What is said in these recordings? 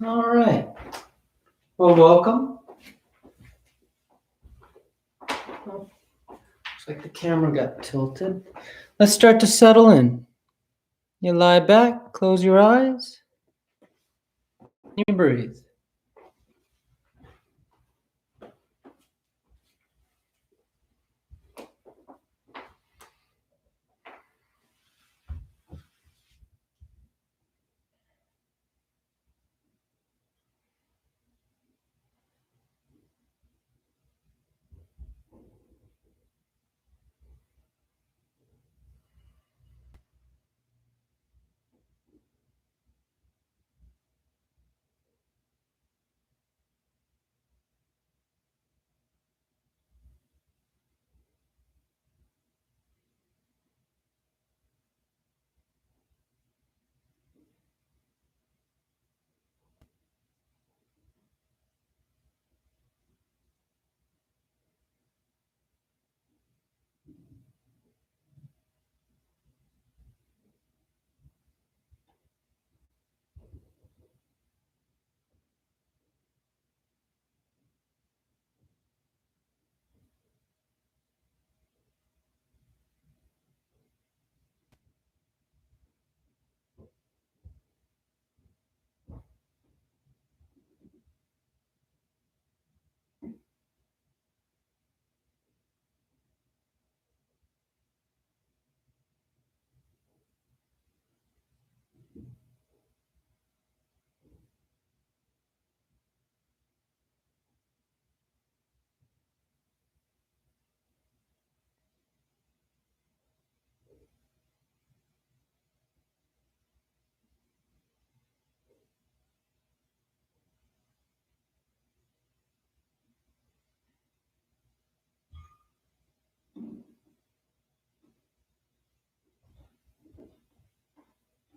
All right. Well, welcome. Looks like the camera got tilted. Let's start to settle in. You lie back, close your eyes, you breathe.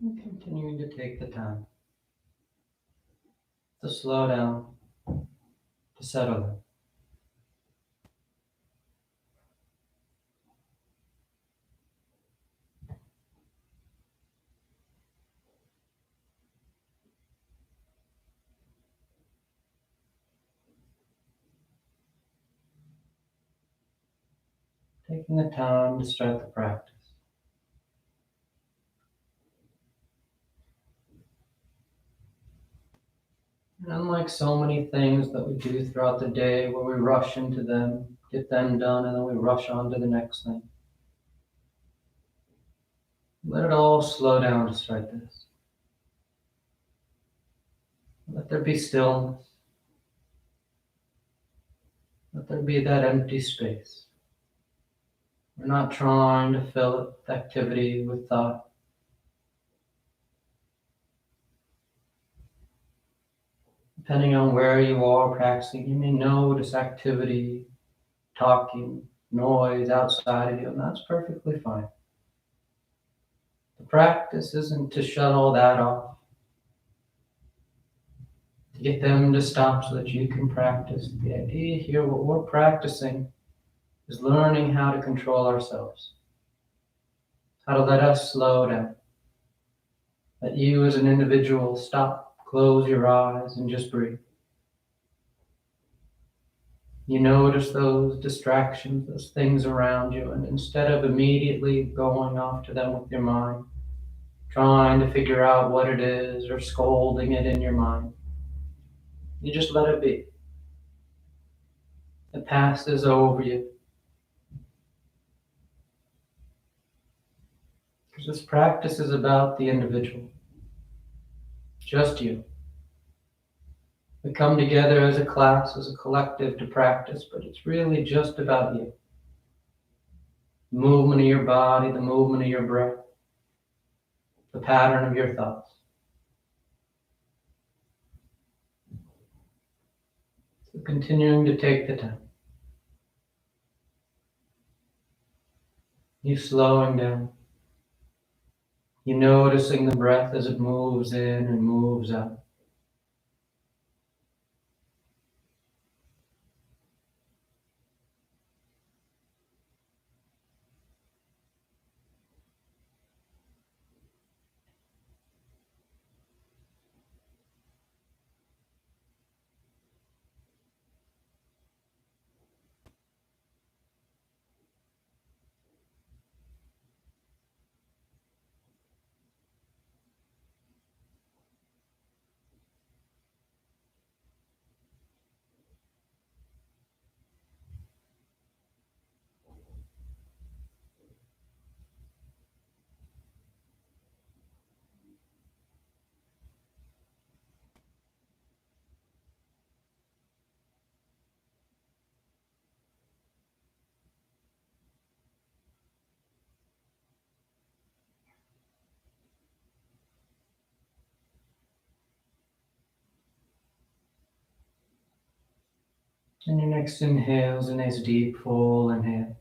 And continuing to take the time to slow down, to settle in. Taking the time to start the practice. And unlike so many things that we do throughout the day where we rush into them, get them done, and then we rush on to the next thing, let it all slow down to start this. Let there be stillness. Let there be that empty space. We're not trying to fill it with activity, with thought. Depending on where you are practicing, you may notice activity, talking, noise outside of you, and that's perfectly fine. The practice isn't to shut all that off, to get them to stop so that you can practice. The idea here, what we're practicing, is learning how to control ourselves, how to let us slow down. Let you as an individual stop, close your eyes, and just breathe. You notice those distractions, those things around you, and instead of immediately going off to them with your mind, trying to figure out what it is or scolding it in your mind, you just let it be. It passes over you. Because this practice is about the individual, just you. We come together as a class, as a collective to practice, but it's really just about you. The movement of your body, the movement of your breath, the pattern of your thoughts. So continuing to take the time. You slowing down. You noticing the breath as it moves in and moves out. And your next inhale is a nice deep full inhale.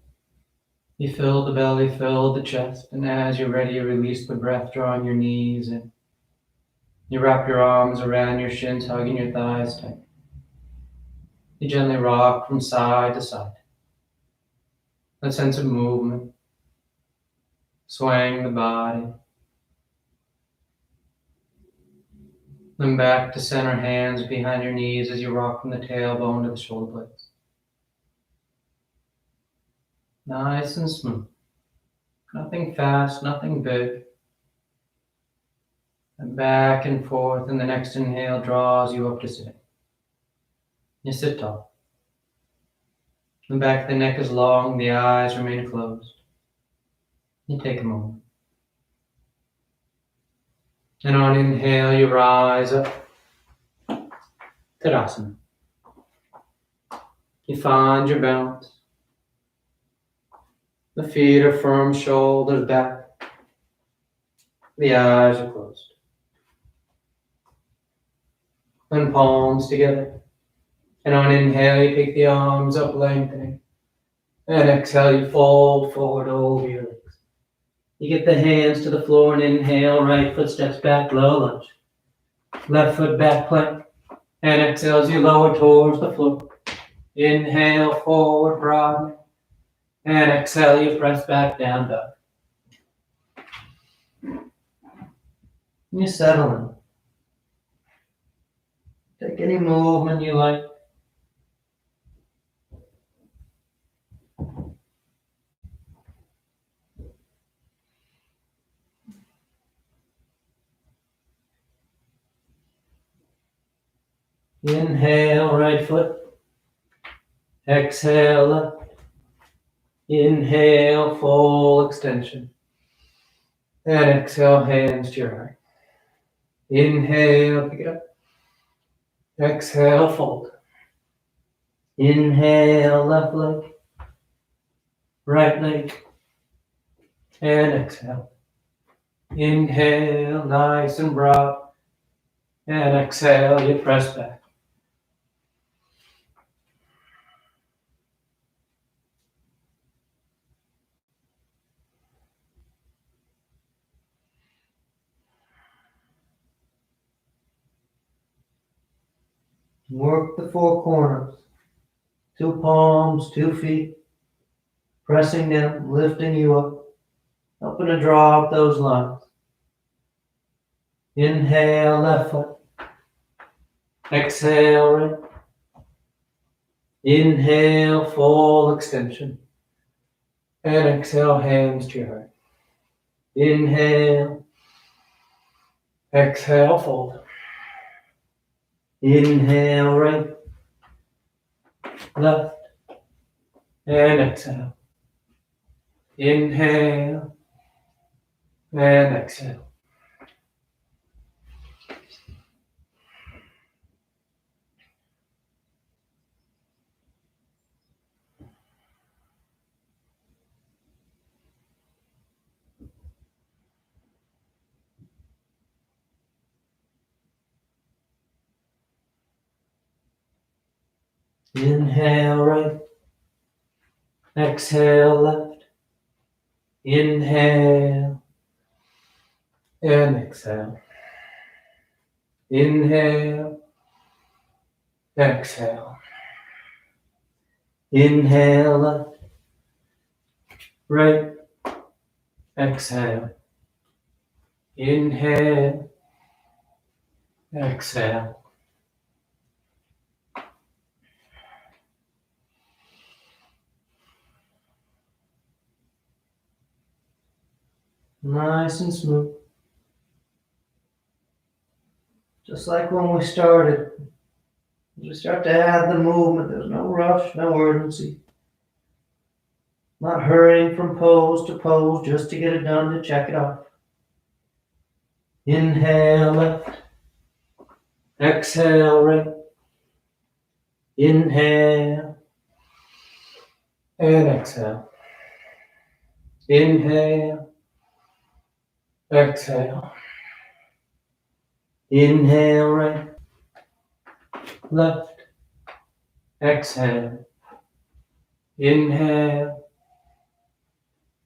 You fill the belly, fill the chest, and as you're ready, you release the breath, drawing your knees in. You wrap your arms around your shins, hugging your thighs tight. You gently rock from side to side. That sense of movement, swaying the body. Then back to center, hands behind your knees as you rock from the tailbone to the shoulder blades. Nice and smooth. Nothing fast, nothing big. And back and forth, and the next inhale draws you up to sitting. You sit tall. The back of the neck is long, the eyes remain closed. You take a moment. And on inhale, you rise up. Tadasana. You find your balance. The feet are firm, shoulders back. The eyes are closed. And palms together. And on inhale, you take the arms up, lengthening. And exhale, you fold forward over your legs. You get the hands to the floor and inhale, right foot steps back, low lunge. Left foot back plank. And exhale as you lower towards the floor. Inhale, forward, broaden. And exhale, you press back down, dog. You settle in. Take any movement you like. Inhale, right foot. Exhale, left. Inhale, full extension. And exhale, hands to your heart. Inhale, pick it up. Exhale, fold. Inhale, left leg. Right leg. And exhale. Inhale, nice and broad. And exhale, you press back. Work the four corners. 2 palms, 2 feet. Pressing them, lifting you up. Helping to draw out those lines. Inhale, left foot. Exhale, right. Inhale, full extension. And exhale, hands to your heart. Inhale. Exhale, fold. Inhale, right. Left. And exhale. Inhale. And exhale. Inhale, right. Exhale, left. Inhale. And exhale. Inhale. Exhale. Inhale, left. Right. Exhale. Inhale. Exhale. Nice and smooth. Just like when we started. As we start to add the movement, there's no rush, no urgency. Not hurrying from pose to pose just to get it done, to check it off. Inhale, left. Exhale, right. Inhale. And exhale. Inhale. Exhale. Inhale, right. Left. exhale, inhale,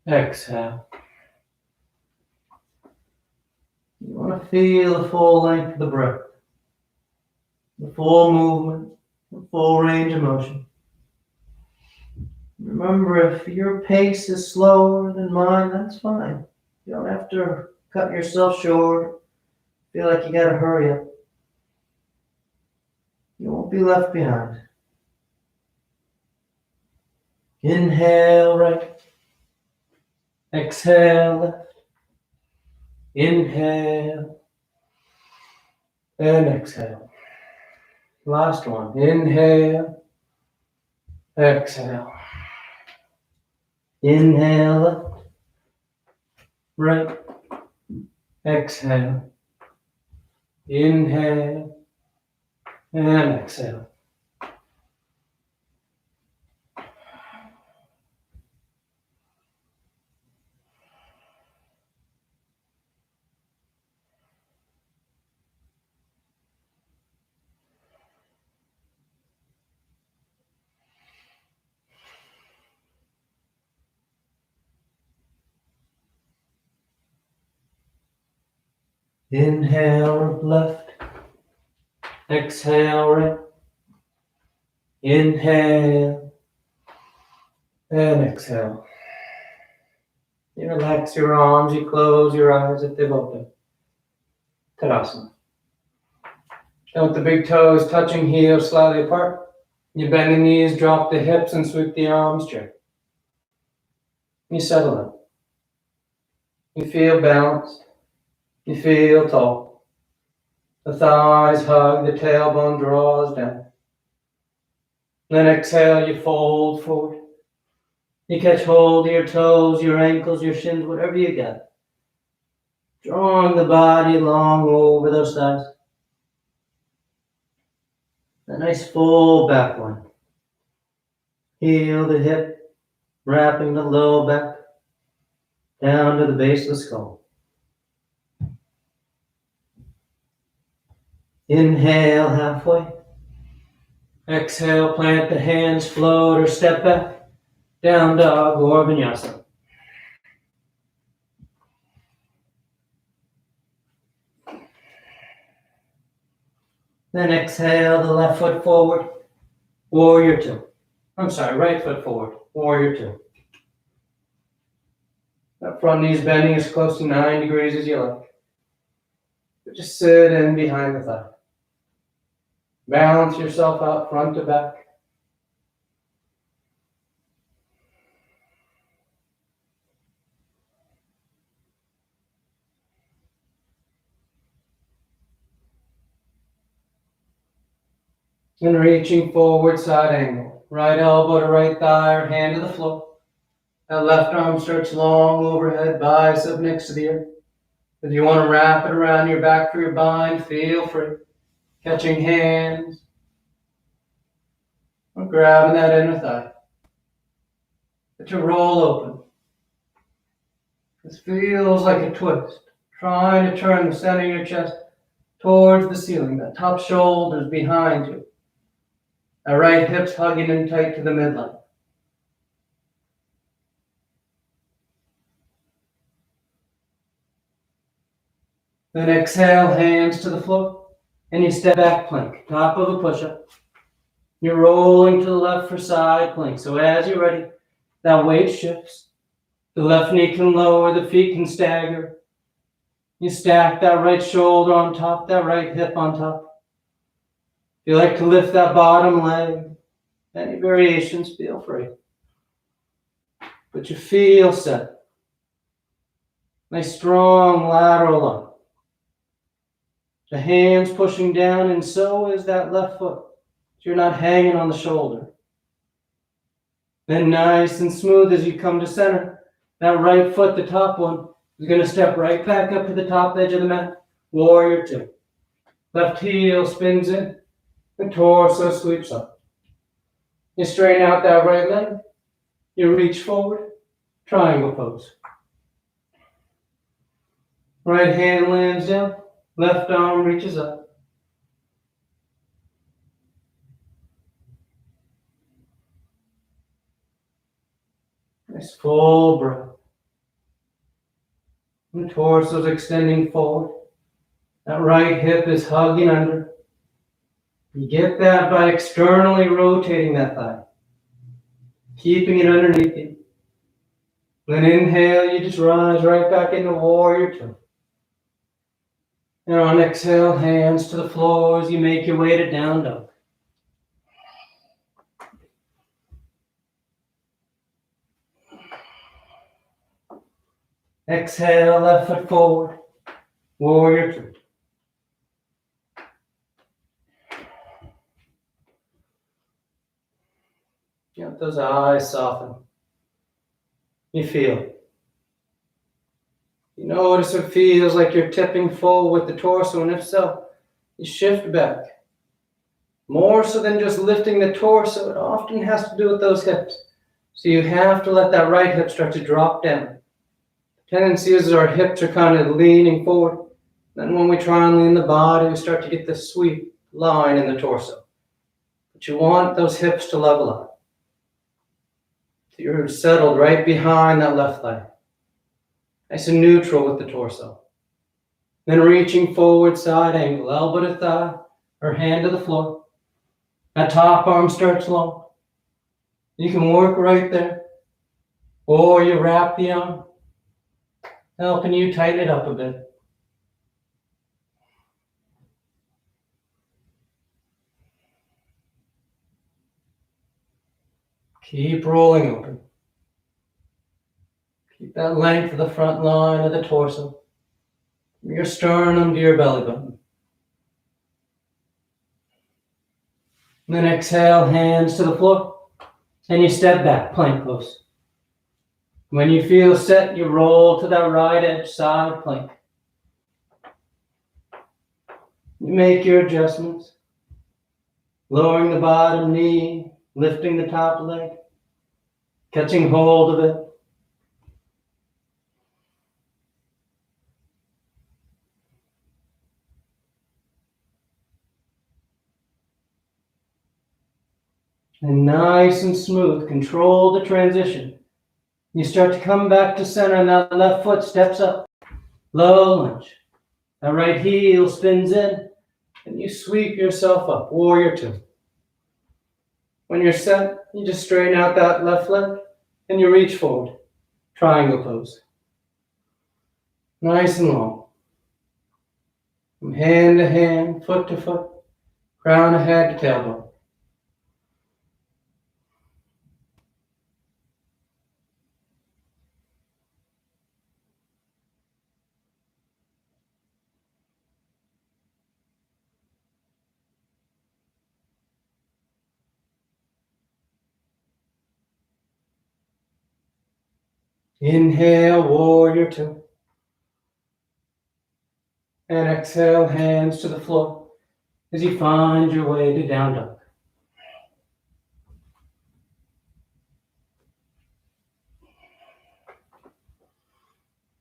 exhale. You want to feel the full length of the breath, the full movement, the full range of motion. Remember, if your pace is slower than mine, that's fine. You don't have to cut yourself short, feel like you gotta hurry up. You won't be left behind. Inhale right, exhale left, inhale, and exhale. Last one, inhale, exhale. Inhale left, right, exhale, inhale, and exhale. Inhale left, exhale right, inhale, and exhale. You relax your arms, you close your eyes if they've opened. Tadasana. And with the big toes touching heels slightly apart, you bend the knees, drop the hips, and sweep the arms straight. You settle in. You feel balanced. You feel tall. The thighs hug, the tailbone draws down. Then exhale, you fold forward. You catch hold of your toes, your ankles, your shins, whatever you got. Drawing the body long over those thighs. A nice full back one. Heel the hip, wrapping the low back down to the base of the skull. Inhale halfway. Exhale, plant the hands, float or step back. Down dog or vinyasa. Then exhale the left foot forward, warrior two. Right foot forward, warrior two. That front knee's bending as close to 9 degrees as you like. But just sit in behind the thigh. Balance yourself out front to back. And reaching forward, side angle. Right elbow to right thigh or hand to the floor. That left arm stretch long overhead, bicep next to the earth. If you want to wrap it around your back for your bind, feel free. Catching hands. Or grabbing that inner thigh. To roll open. This feels like a twist. Trying to turn the center of your chest towards the ceiling. That top shoulder's behind you. That right hip's hugging in tight to the midline. Then exhale, hands to the floor. And you step back plank, top of a push-up. You're rolling to the left for side plank. So as you're ready, that weight shifts. The left knee can lower, the feet can stagger. You stack that right shoulder on top, that right hip on top. If you like to lift that bottom leg, any variations, feel free. But you feel set. Nice strong lateral lunge. The hands pushing down, and so is that left foot. So you're not hanging on the shoulder. Then nice and smooth as you come to center. That right foot, the top one, is going to step right back up to the top edge of the mat. Warrior two. Left heel spins in. The torso sweeps up. You straighten out that right leg. You reach forward. Triangle pose. Right hand lands down. Left arm reaches up. Nice full breath. The torso is extending forward. That right hip is hugging under. You get that by externally rotating that thigh, keeping it underneath you. Then inhale, you just rise right back into warrior two. And on exhale, hands to the floor as you make your way to down dog. Exhale, left foot forward, warrior two. Let those eyes soften. You feel it. You notice it feels like you're tipping full with the torso, and if so, you shift back. More so than just lifting the torso, it often has to do with those hips. So you have to let that right hip start to drop down. The tendency is our hips are kind of leaning forward. Then when we try and lean the body, we start to get this sweep line in the torso. But you want those hips to level out. So you're settled right behind that left leg. Nice and neutral with the torso. Then reaching forward, side angle, elbow to thigh, or hand to the floor. That top arm starts long. You can work right there. Or you wrap the arm, helping you tighten it up a bit. Keep rolling open. Keep that length of the front line of the torso, from your sternum to your belly button. And then exhale, hands to the floor, and you step back, plank pose. When you feel set, you roll to that right edge, side plank. You make your adjustments, lowering the bottom knee, lifting the top leg, catching hold of it. And nice and smooth, control the transition. You start to come back to center, and that left foot steps up. Low lunge. That right heel spins in, and you sweep yourself up. Warrior two. When you're set, you just straighten out that left leg, and you reach forward. Triangle pose. Nice and long. From hand to hand, foot to foot, crown of head to tailbone. Inhale, warrior two. And exhale, hands to the floor as you find your way to down dog.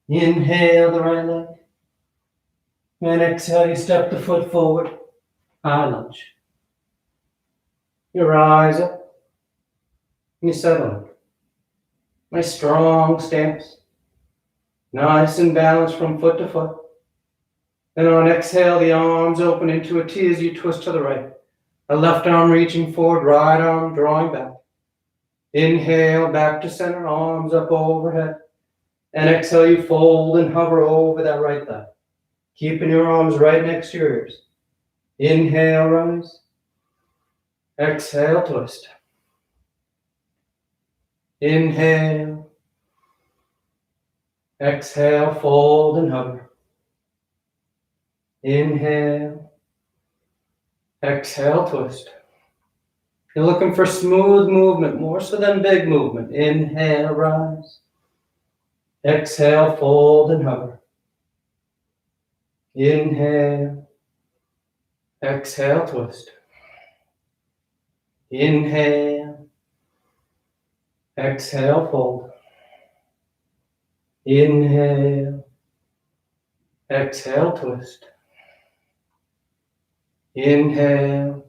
Inhale the right leg. And exhale, you step the foot forward, high lunge. You rise up, and you settle. Nice strong stance. Nice and balanced from foot to foot. Then on exhale, the arms open into a T as you twist to the right. The left arm reaching forward, right arm drawing back. Inhale, back to center, arms up overhead. And exhale, you fold and hover over that right thigh. Keeping your arms right next to your ears. Inhale, rise. Exhale, twist. Inhale. Exhale, fold and hover. Inhale. Exhale, twist. You're looking for smooth movement, more so than big movement. Inhale, rise. Exhale, fold and hover. Inhale. Exhale, twist. Inhale. Exhale, fold. Inhale. Exhale, twist. Inhale.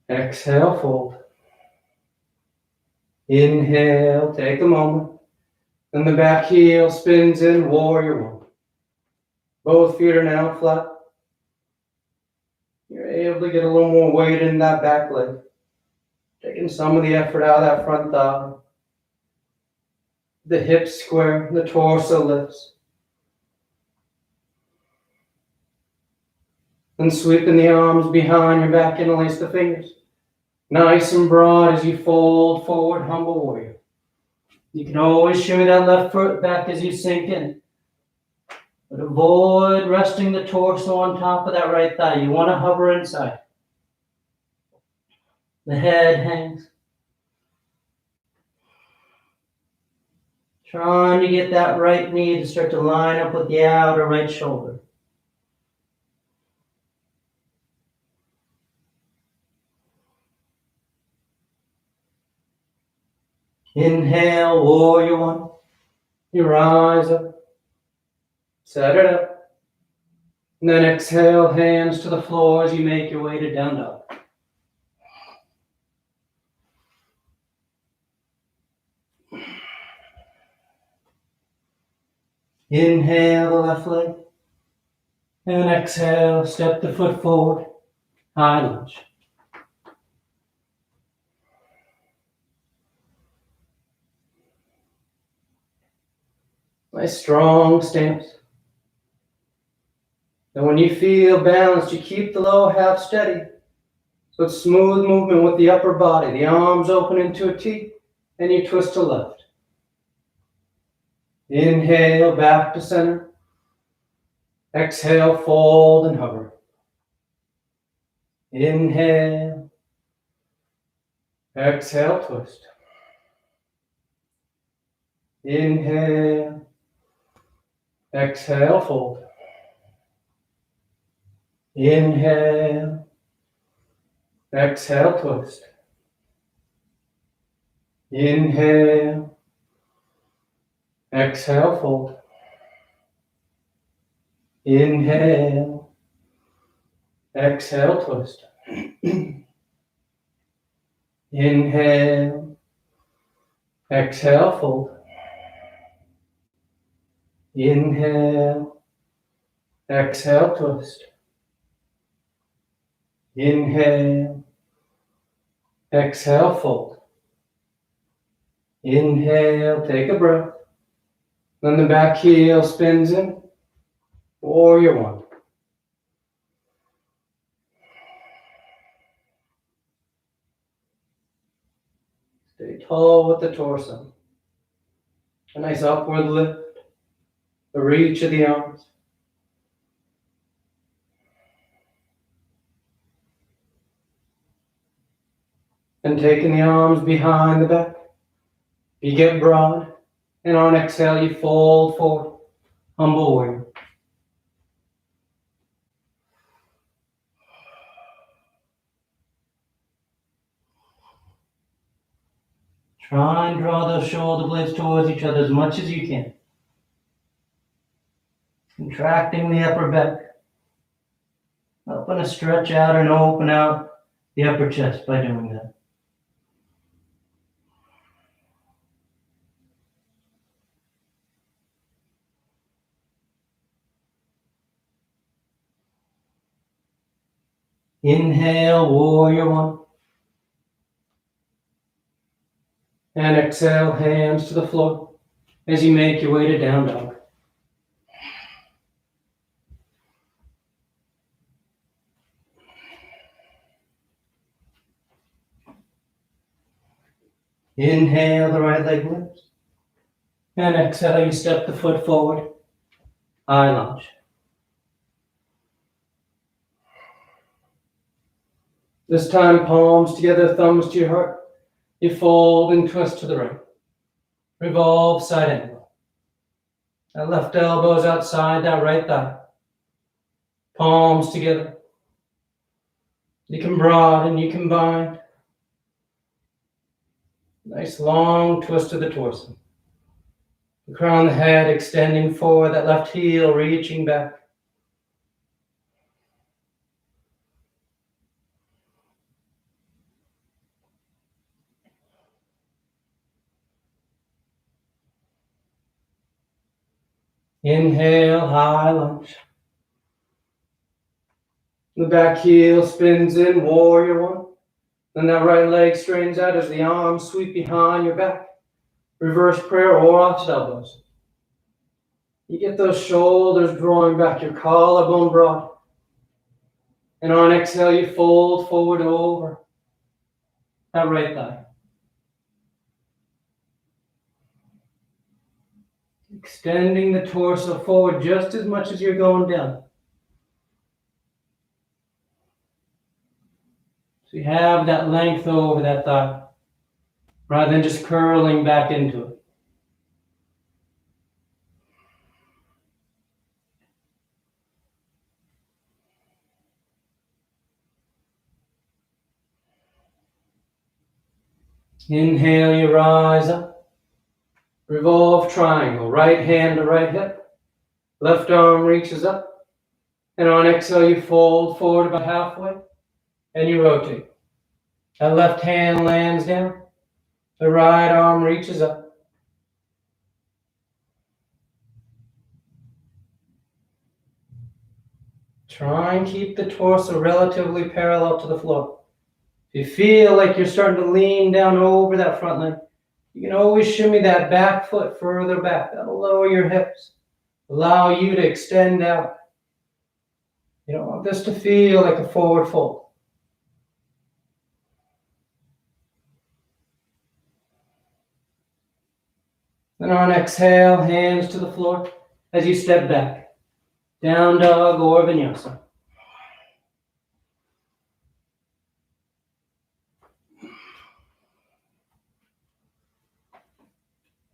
Exhale, fold. Inhale, take a moment. Then the back heel spins in, warrior one. Both feet are now flat. You're able to get a little more weight in that back leg. Taking some of the effort out of that front thigh. The hips square, the torso lifts. Then sweeping the arms behind your back, interlace the fingers. Nice and broad as you fold forward, humble warrior. You can always shimmy that left foot back as you sink in. But avoid resting the torso on top of that right thigh. You want to hover inside. The head hangs. Trying to get that right knee to start to line up with the outer right shoulder. Inhale, warrior one. You rise up. Set it up. And then exhale, hands to the floor as you make your way to down dog. Inhale the left leg. And exhale, step the foot forward. High lunge. Nice strong stance. And when you feel balanced, you keep the low half steady. So it's smooth movement with the upper body. The arms open into a T, and you twist to left. Inhale, back to center. Exhale, fold and hover. Inhale. Exhale, twist. Inhale. Exhale, fold. Inhale. Exhale, twist. Inhale. Exhale, fold. Inhale. Exhale, twist. Inhale. Exhale, fold. Inhale. Exhale, twist. Inhale. Exhale, fold. Inhale, take a breath. Then the back heel spins in. Warrior one. Stay tall with the torso. A nice upward lift. The reach of the arms. And taking the arms behind the back. You get broad. And on exhale, you fold forward. Humble warrior. Try and draw those shoulder blades towards each other as much as you can. Contracting the upper back. Helping to stretch out and open out the upper chest by doing that. Inhale, warrior one. And exhale, hands to the floor as you make your way to down dog. Inhale, the right leg lifts. And exhale, you step the foot forward. High lunge. This time, palms together, thumbs to your heart. You fold and twist to the right. Revolve side angle. That left elbow is outside that right thigh. Palms together. You can broaden, you can bind. Nice long twist of the torso. The crown of the head extending forward, that left heel reaching back. Inhale, high lunge. The back heel spins in, warrior one. Then that right leg straightens out as the arms sweep behind your back. Reverse prayer or opposite elbows. You get those shoulders drawing back, your collarbone broad. And on exhale, you fold forward over that right thigh. Extending the torso forward just as much as you're going down. So you have that length over that thigh, rather than just curling back into it. Inhale, you rise up. Revolve triangle, right hand to right hip. Left arm reaches up. And on exhale, you fold forward about halfway. And you rotate. That left hand lands down. The right arm reaches up. Try and keep the torso relatively parallel to the floor. If you feel like you're starting to lean down over that front leg, you can always shimmy that back foot further back. That'll lower your hips. Allow you to extend out. You don't want this to feel like a forward fold. Then on exhale, hands to the floor as you step back. Down dog or vinyasa.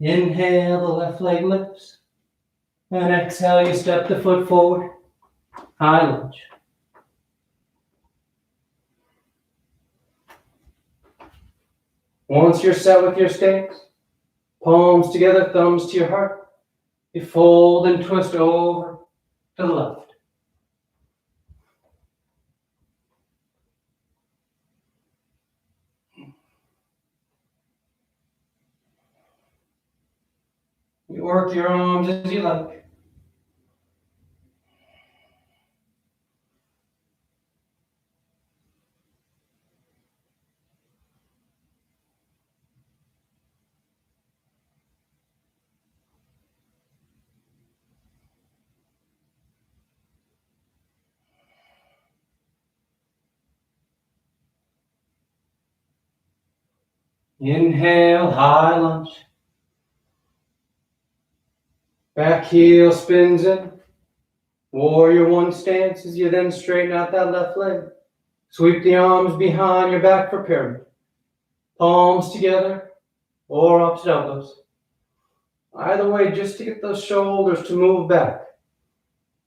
Inhale, the left leg lifts. And exhale, you step the foot forward. High lunge. Once you're set with your stance, palms together, thumbs to your heart, you fold and twist over to the left. You work your arms as you like. Inhale, high lunge. Back heel spins in. Warrior one stance as you then straighten out that left leg. Sweep the arms behind your back for pyramid. Palms together or opposite elbows. Either way, just to get those shoulders to move back.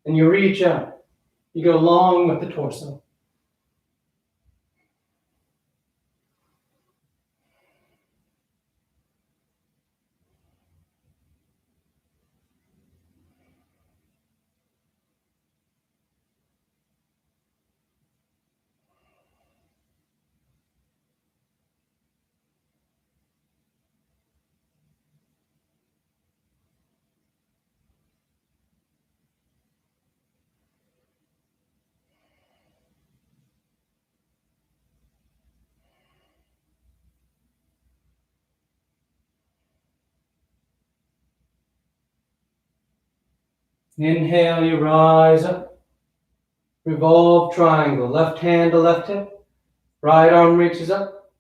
And you reach out. You go long with the torso. Inhale, you rise up. Revolve triangle, left hand to left hip. Right arm reaches up.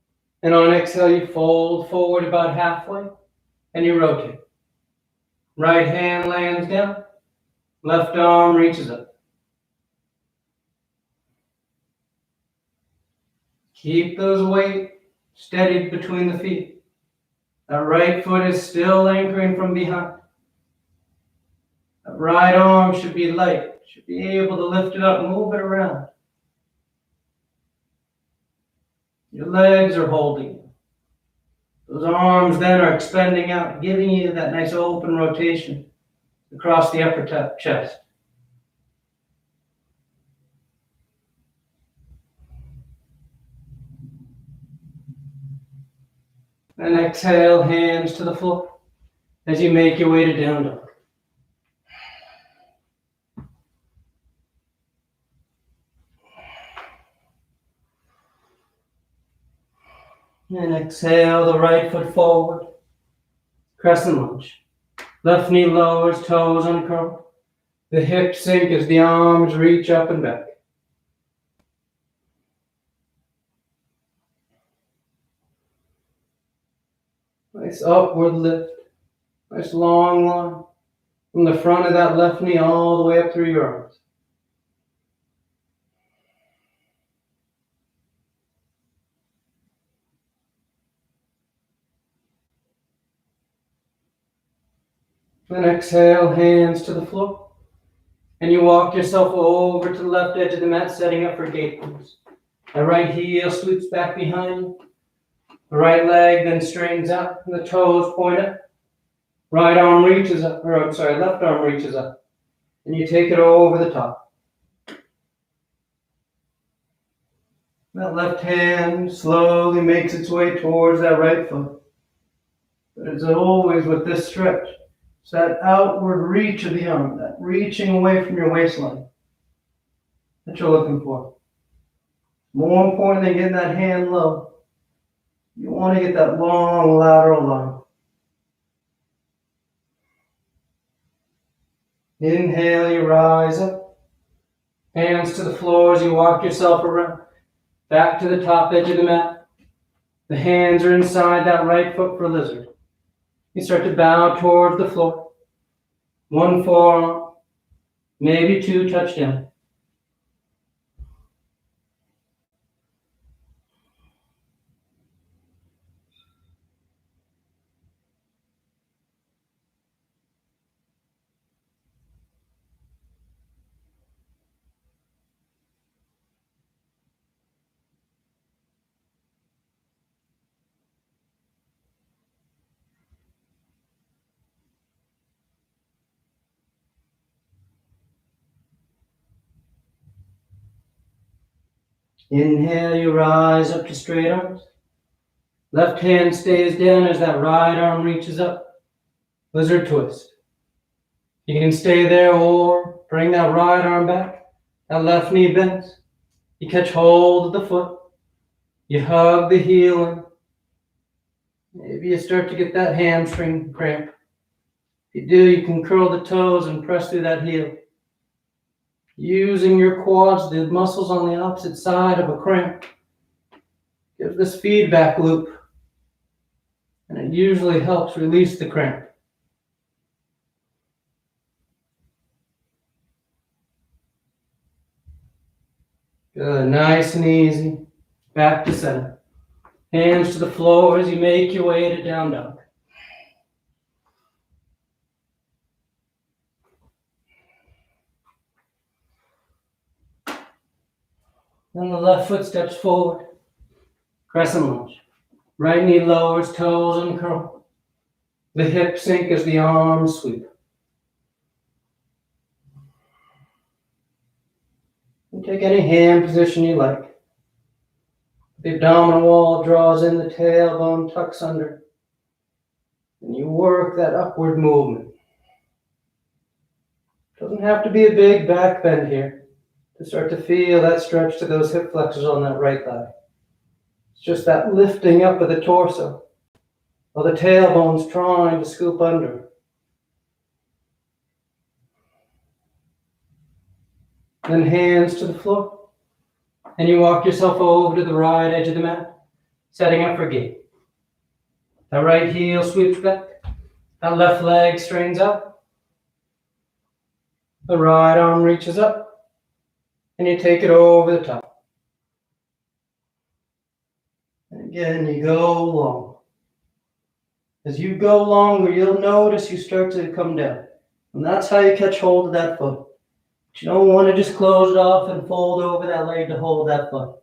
And on exhale, you fold forward about halfway. And you rotate. Right hand lands down. Left arm reaches up. Keep those weight steadied between the feet. That right foot is still anchoring from behind. That right arm should be light. Should be able to lift it up, move it around. Your legs are holding you. Those arms then are extending out, giving you that nice open rotation across the upper chest. And exhale, hands to the floor as you make your way to down dog. And exhale the right foot forward. Crescent lunge. Left knee lowers, toes uncurl. The hips sink as the arms reach up and back. Nice upward lift. Nice long line. From the front of that left knee all the way up through your arms. Then exhale, hands to the floor. And you walk yourself over to the left edge of the mat, setting up for gate pose. The right heel sweeps back behind you. The right leg then straightens up, and the toes point up. Right arm reaches up, left arm reaches up. And you take it over the top. That left hand slowly makes its way towards that right foot. But as always with this stretch, it's that outward reach of the arm, that reaching away from your waistline that you're looking for. More important than getting that hand low, you want to get that long lateral line. Inhale, you rise up. Hands to the floor as you walk yourself around. Back to the top edge of the mat. The hands are inside that right foot for lizard. You start to bow towards the floor. One forearm, maybe two touch down. Inhale, you rise up to straight arms. Left hand stays down as that right arm reaches up. Lizard twist. You can stay there or bring that right arm back. That left knee bends. You catch hold of the foot. You hug the heel in. Maybe you start to get that hamstring cramp. If you do, you can curl the toes and press through that heel. Using your quads, the muscles on the opposite side of a cramp. Give this feedback loop. And it usually helps release the cramp. Good, nice and easy. Back to center. Hands to the floor as you make your way to down dog. Then the left foot steps forward. Crescent lunge. Right knee lowers, toes uncurl. The hips sink as the arms sweep. You take any hand position you like. The abdominal wall draws in, the tailbone tucks under. And you work that upward movement. Doesn't have to be a big back bend here to start to feel that stretch to those hip flexors on that right thigh. It's just that lifting up of the torso while the tailbone's trying to scoop under. Then hands to the floor. And you walk yourself over to the right edge of the mat, setting up for gate. That right heel sweeps back. That left leg straightens up. The right arm reaches up. And you take it over the top. And again, you go long. As you go longer, you'll notice you start to come down. And that's how you catch hold of that foot. But you don't want to just close it off and fold over that leg to hold that foot.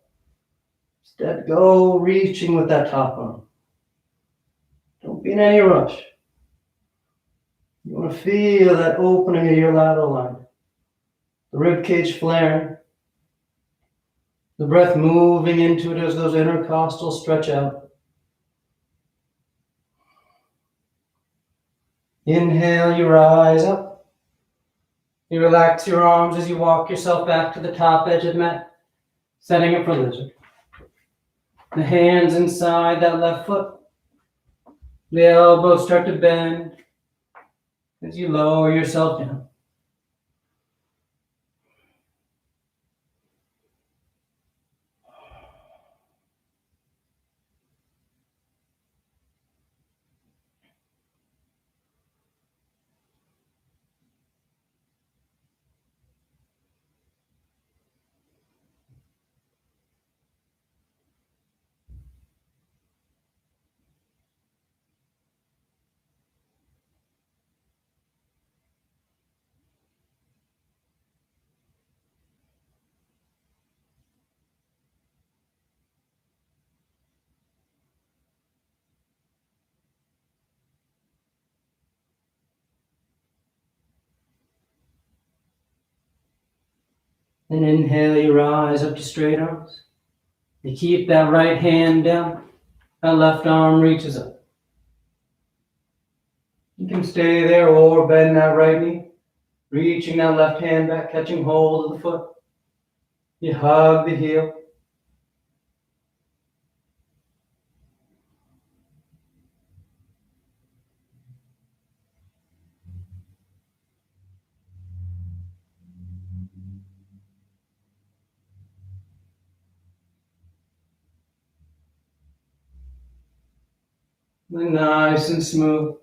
Instead, go reaching with that top arm. Don't be in any rush. You want to feel that opening of your lateral line. The rib cage flaring. The breath moving into it as those intercostals stretch out. Inhale, you rise up. You relax your arms as you walk yourself back to the top edge of the mat, setting up for lizard. The hands inside that left foot. The elbows start to bend as you lower yourself down. Then inhale, you rise up to straight arms. You keep that right hand down. That left arm reaches up. You can stay there or bend that right knee. Reaching that left hand back, catching hold of the foot. You hug the heel. Then nice and smooth.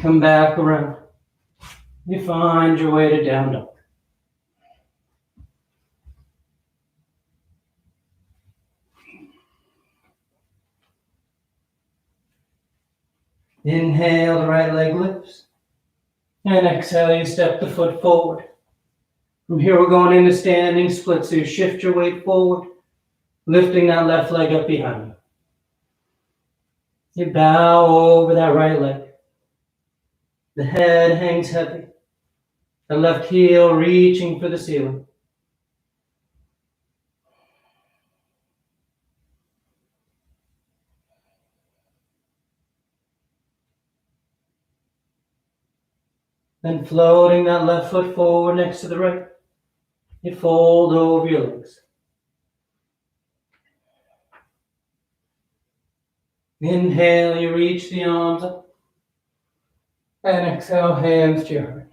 Come back around. You find your way to down dog. Inhale, the right leg lifts. And exhale, you step the foot forward. From here, we're going into standing split. So you shift your weight forward, lifting that left leg up behind you. You bow over that right leg. The head hangs heavy. The left heel reaching for the ceiling. Then floating that left foot forward next to the right. You fold over your legs. Inhale, you reach the arms up. And exhale, hands to your heart.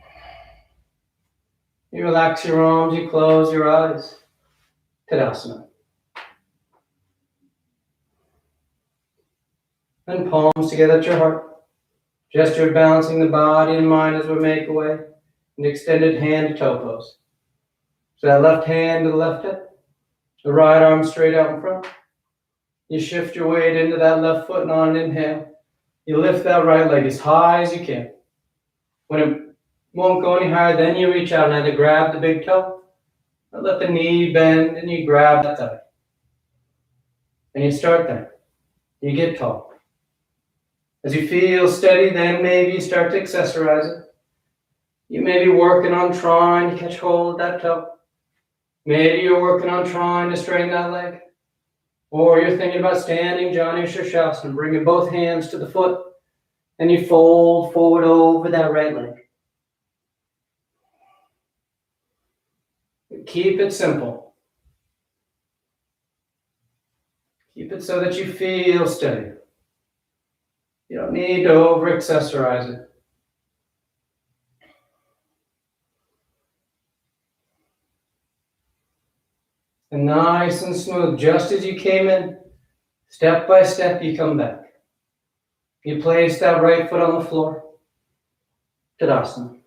You relax your arms, you close your eyes. Tadasana. And palms together at your heart. Gesture of balancing the body and mind as we make away. An extended hand to toe pose. So that left hand to the left hip. The right arm straight out in front. You shift your weight into that left foot and on an inhale. You lift that right leg as high as you can. When it won't go any higher, then you reach out and either grab the big toe or let the knee bend and you grab that thigh. And you start there. You get tall. As you feel steady, then maybe you start to accessorize it. You may be working on trying to catch hold of that toe. Maybe you're working on trying to straighten that leg. Or you're thinking about standing Janu Sirsasana, bringing both hands to the foot, and you fold forward over that right leg. Keep it simple. Keep it so that you feel steady. You don't need to over-accessorize it. And nice and smooth, just as you came in, step by step you come back. You place that right foot on the floor. Tadasana.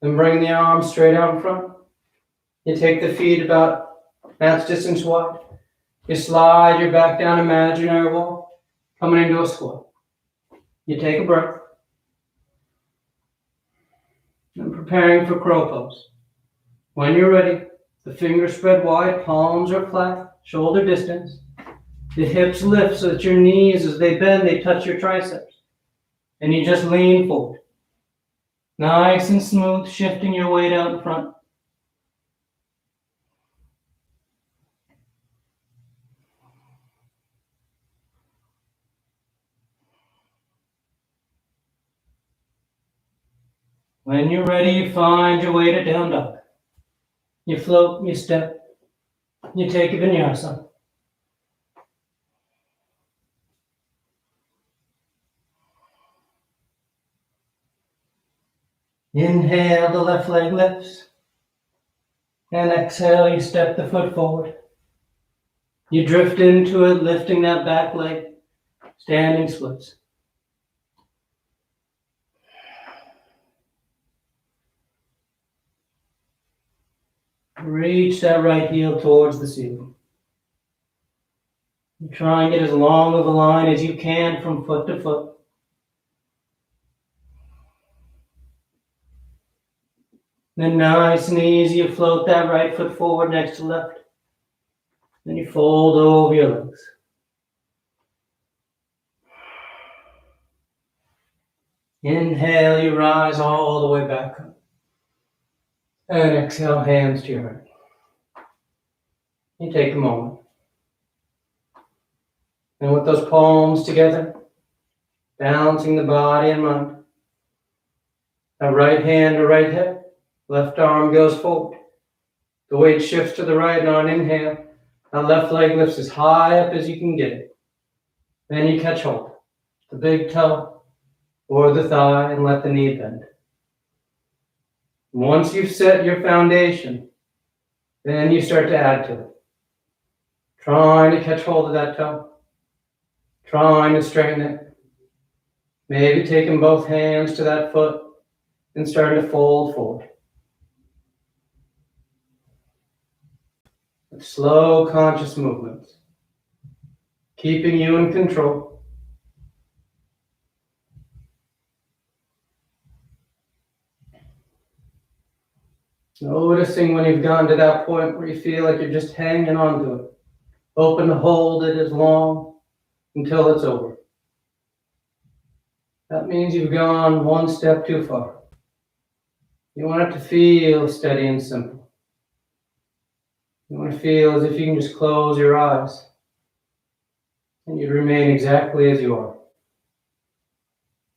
Then bring the arms straight out in front. You take the feet about match distance wide. You slide your back down imaginary wall, coming into a squat. You take a breath. And preparing for crow pose. When you're ready, the fingers spread wide, palms are flat, shoulder distance. The hips lift so that your knees, as they bend, they touch your triceps. And you just lean forward. Nice and smooth, shifting your weight out in front. When you're ready, you find your way to down dog. You float, you step, you take a vinyasa. Inhale, the left leg lifts. And exhale, you step the foot forward. You drift into it, lifting that back leg, standing splits. Reach that right heel towards the ceiling. You try and get as long of a line as you can from foot to foot. Then nice and easy, you float that right foot forward next to left. Then you fold over your legs. Inhale, you rise all the way back up. And exhale, hands to your heart. You take a moment. And with those palms together, balancing the body and mind. That right hand to right hip, left arm goes forward. The weight shifts to the right, and on inhale, that left leg lifts as high up as you can get it. Then you catch hold, the big toe or the thigh, and let the knee bend. Once you've set your foundation, then you start to add to it. Trying to catch hold of that toe, trying to straighten it. Maybe taking both hands to that foot and starting to fold forward. With slow, conscious movements, keeping you in control. Noticing when you've gotten to that point where you feel like you're just hanging on to it. Open to hold it as long until it's over. That means you've gone one step too far. You want it to feel steady and simple. You want to feel as if you can just close your eyes and you remain exactly as you are.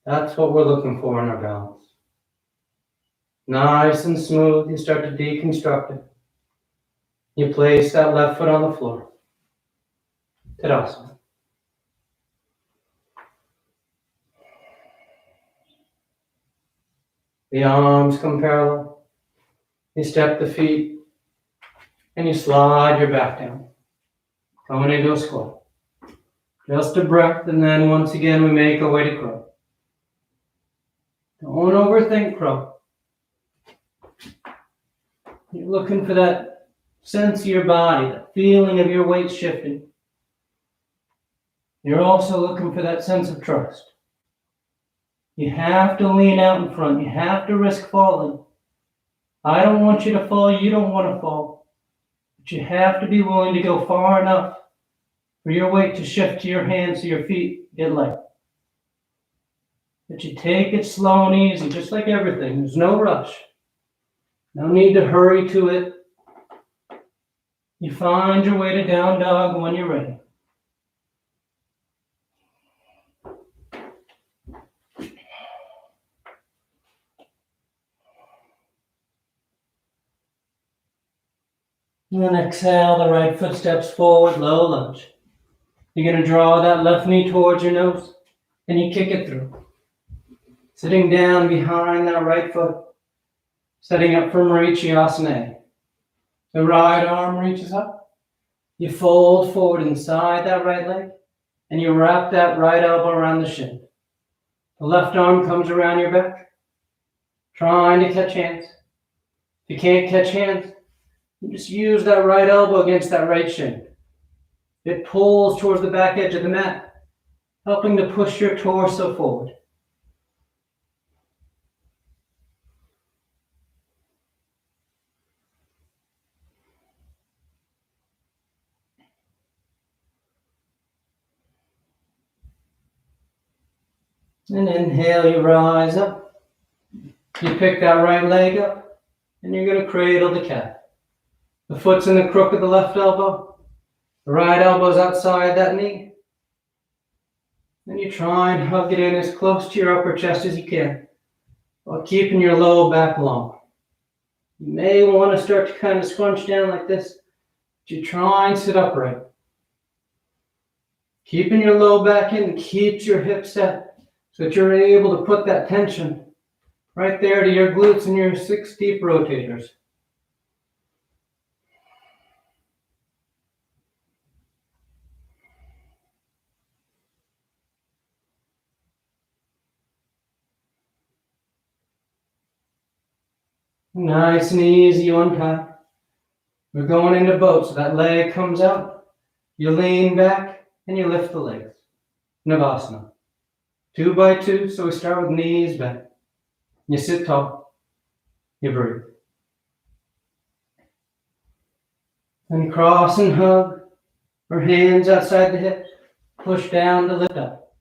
That's what we're looking for in our balance. Nice and smooth, you start to deconstruct it. You place that left foot on the floor. Tadasana. The arms come parallel. You step the feet and you slide your back down. Coming into a squat. Just a breath, and then once again we make our way to crow. Don't overthink crow. You're looking for that sense of your body, that feeling of your weight shifting. You're also looking for that sense of trust. You have to lean out in front. You have to risk falling. I don't want you to fall. You don't want to fall. But you have to be willing to go far enough for your weight to shift to your hands so your feet get light. But you take it slow and easy, just like everything. There's no rush. No need to hurry to it. You find your way to down dog when you're ready. And then exhale, the right foot steps forward, low lunge. You're going to draw that left knee towards your nose, and you kick it through. Sitting down behind that right foot, setting up for Marichiyasana. The right arm reaches up. You fold forward inside that right leg, and you wrap that right elbow around the shin. The left arm comes around your back, trying to catch hands. If you can't catch hands, you just use that right elbow against that right shin. It pulls towards the back edge of the mat, helping to push your torso forward. And inhale, you rise up. You pick that right leg up, and you're going to cradle the cat. The foot's in the crook of the left elbow. The right elbow's outside that knee. Then you try and hug it in as close to your upper chest as you can. while keeping your low back long. You may want to start to kind of scrunch down like this, but you try and sit upright. Keeping your low back in keeps your hips set so that you're able to put that tension right there to your glutes and your 6 deep rotators. Nice and easy, you untie. We're going into boat, so that leg comes out. You lean back and you lift the legs. Navasana. 2 by 2, so we start with knees back. You sit tall. You breathe. And cross and hug, or hands outside the hips. Push down to lift up.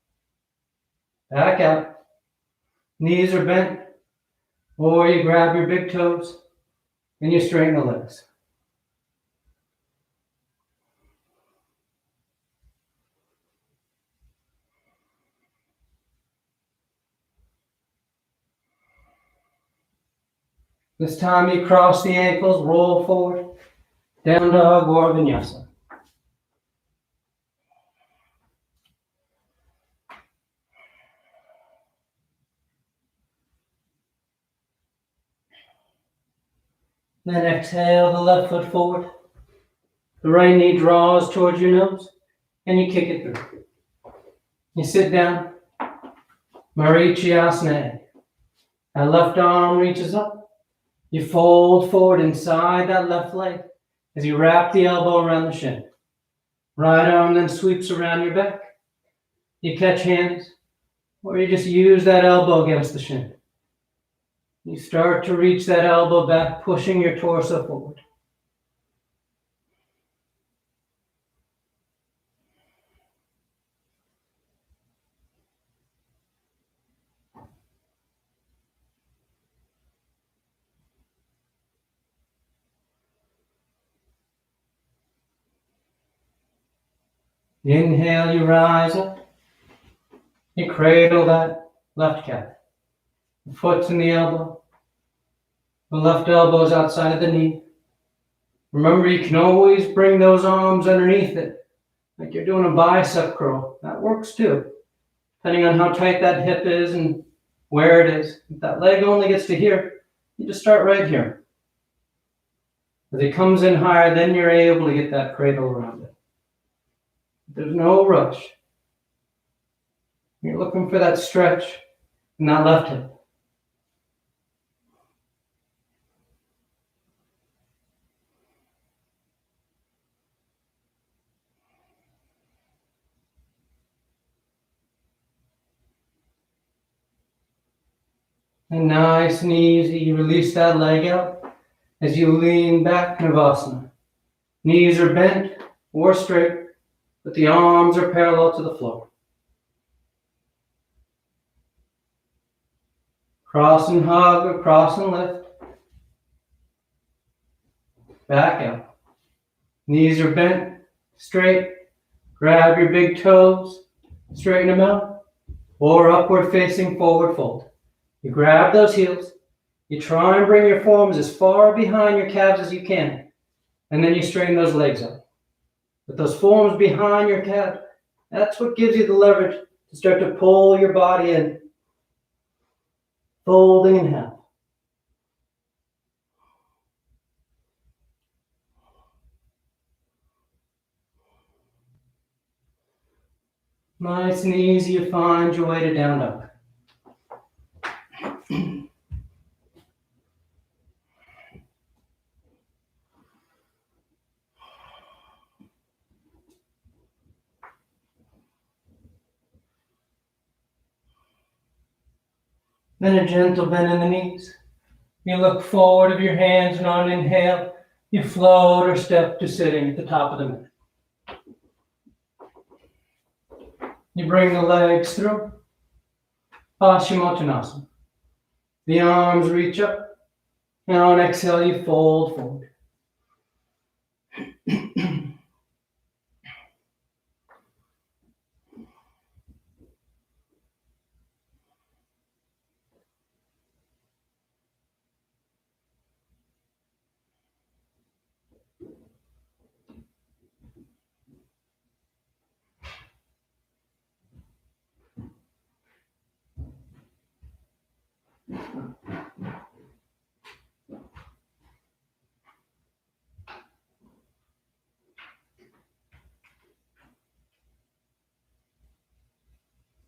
Back out. Knees are bent. Or you grab your big toes and you straighten the legs. This time you cross the ankles, roll forward, down dog or vinyasa. Then exhale the left foot forward. The right knee draws towards your nose and you kick it through. You sit down, Marichyasana. That left arm reaches up. You fold forward inside that left leg as you wrap the elbow around the shin. Right arm then sweeps around your back. You catch hands, or you just use that elbow against the shin. You start to reach that elbow back, pushing your torso forward. Inhale, you rise up. You cradle that left calf. The foot's in the elbow. The left elbow's outside of the knee. Remember, you can always bring those arms underneath it, like you're doing a bicep curl. That works too, depending on how tight that hip is and where it is. If that leg only gets to here, you just start right here. As it comes in higher, then you're able to get that cradle around it. There's no rush. You're looking for that stretch in that left hip. And nice and easy, you release that leg out as you lean back, Navasana. Knees are bent or straight, but the arms are parallel to the floor. Cross and hug or cross and lift. Back out. Knees are bent, straight. Grab your big toes, straighten them out, or upward facing forward fold. You grab those heels. You try and bring your forearms as far behind your calves as you can, and then you straighten those legs up. With those forearms behind your calf, that's what gives you the leverage to start to pull your body in, folding in half. Nice and easy, you find your way to down dog. Then a gentle bend in the knees. You look forward of your hands, and on inhale, you float or step to sitting at the top of the mat. You bring the legs through. Paschimottanasana. The arms reach up, and on exhale, you fold forward.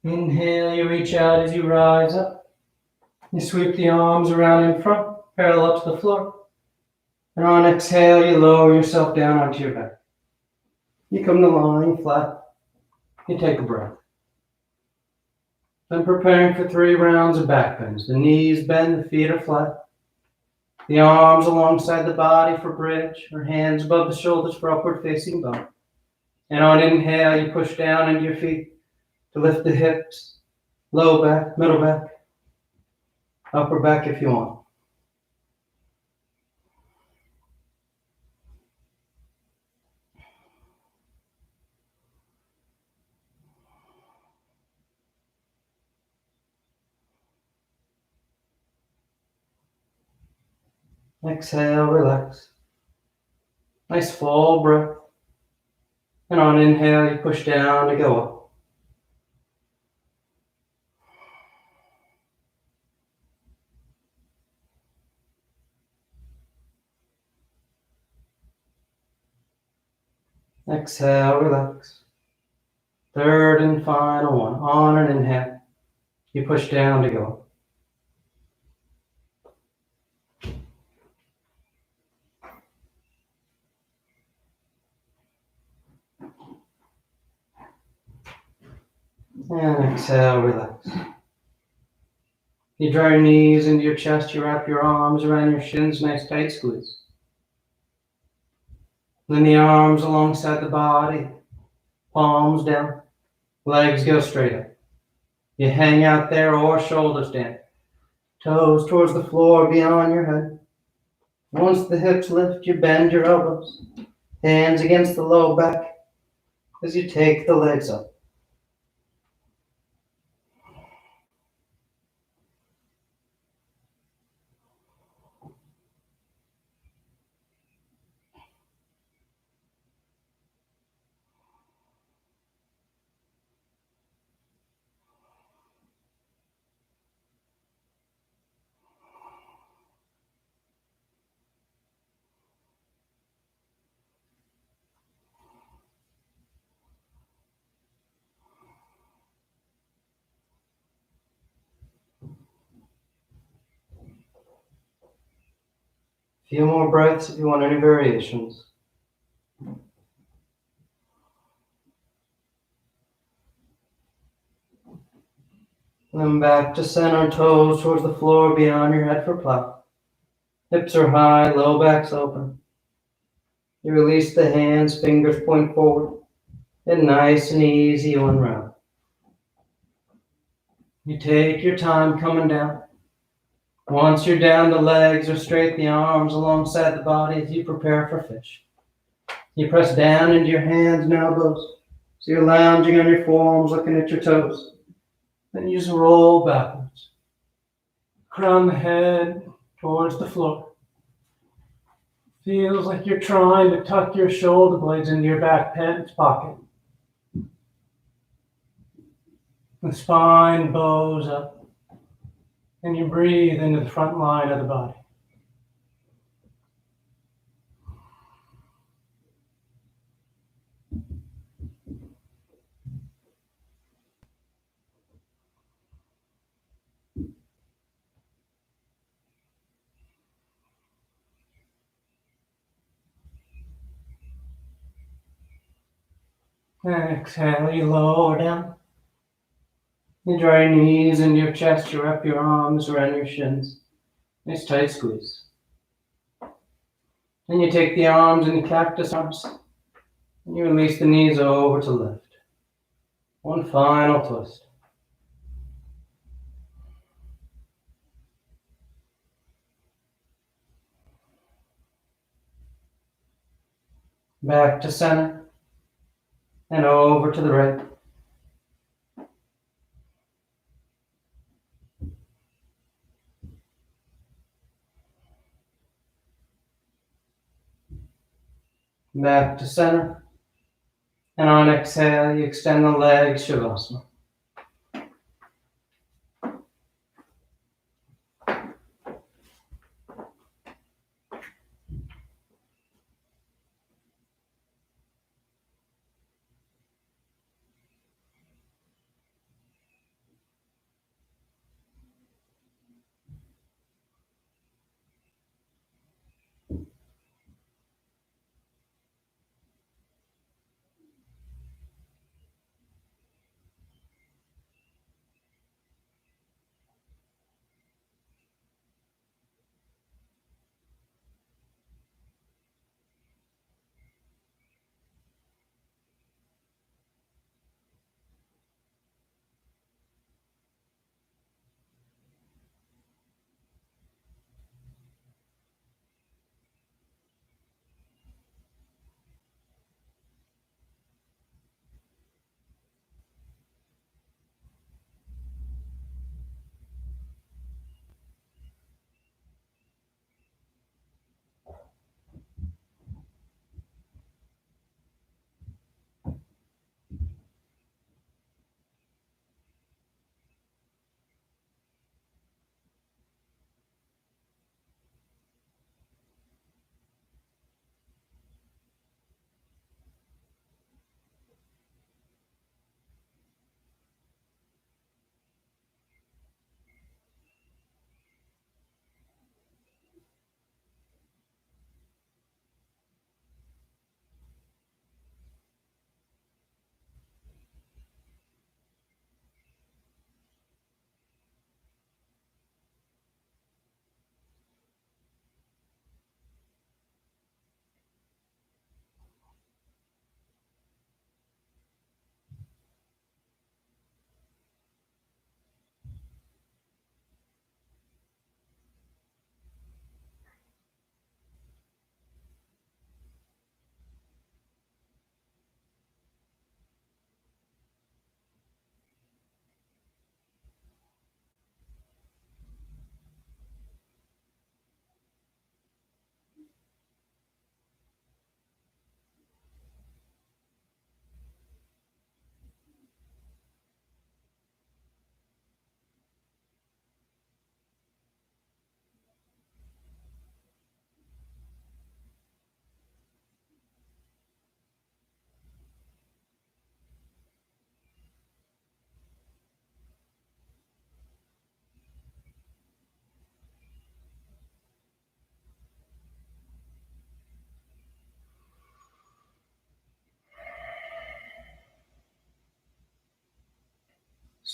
Inhale, you reach out as you rise up. You sweep the arms around in front, parallel to the floor. And on exhale, you lower yourself down onto your back. You come to lying flat. You take a breath. Then preparing for 3 rounds of back bends. The knees bend, the feet are flat. The arms alongside the body for bridge, or hands above the shoulders for upward facing bow. And on inhale, you push down into your feet to lift the hips, low back, middle back, upper back if you want. Exhale, relax. Nice full breath. And on inhale, you push down to go up. Exhale, relax. Third and final one. On an inhale, you push down to go up. And exhale, relax. You draw your knees into your chest, you wrap your arms around your shins, nice tight squeeze. Then the arms alongside the body, palms down, legs go straight up. You hang out there or shoulders down, toes towards the floor beyond your head. Once the hips lift, you bend your elbows, hands against the low back as you take the legs up. Few more breaths if you want any variations. Then back to center, toes towards the floor beyond your head for plow. Hips are high, low back's open. You release the hands, fingers point forward, and nice and easy one round. You take your time coming down. Once you're down, the legs are straight, the arms alongside the body as you prepare for fish. You press down into your hands and elbows, so you're lounging on your forearms, looking at your toes. Then you just roll backwards. Crown the head towards the floor. Feels like you're trying to tuck your shoulder blades into your back pants pocket. The spine bows up, and you breathe into the front line of the body. And exhale, you lower down. You draw your knees into your chest, you wrap your arms around your shins. Nice tight squeeze. Then you take the arms in the cactus arms, and you release the knees over to lift. One final twist. Back to center, and over to the right. Back to center, and on exhale, you extend the legs, Shavasana.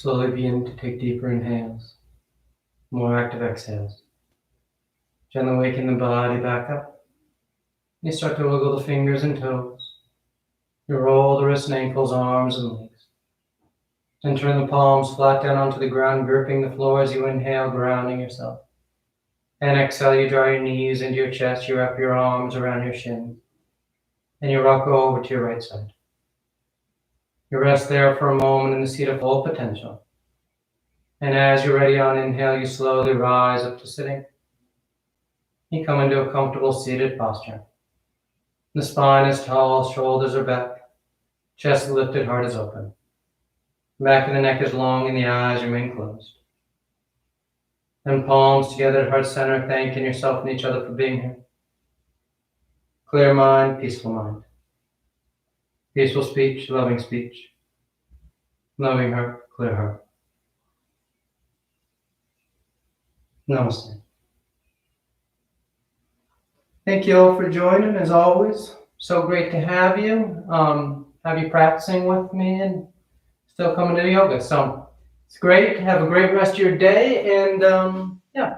Slowly begin to take deeper inhales, more active exhales. Gently waking the body back up. You start to wiggle the fingers and toes. You roll the wrists and ankles, arms and legs. Then turn the palms flat down onto the ground, gripping the floor as you inhale, grounding yourself. And exhale, you draw your knees into your chest, you wrap your arms around your shins, and you rock over to your right side. You rest there for a moment in the seat of full potential. And as you're ready on inhale, you slowly rise up to sitting. You come into a comfortable seated posture. The spine is tall, shoulders are back, chest lifted, heart is open. Back of the neck is long and the eyes remain closed. And palms together at heart center, thanking yourself and each other for being here. Clear mind, peaceful mind. Peaceful speech, loving speech. Loving heart, clear heart. Namaste. Thank you all for joining, as always. So great to have you practicing with me and still coming to yoga. So it's great. Have a great rest of your day, and yeah,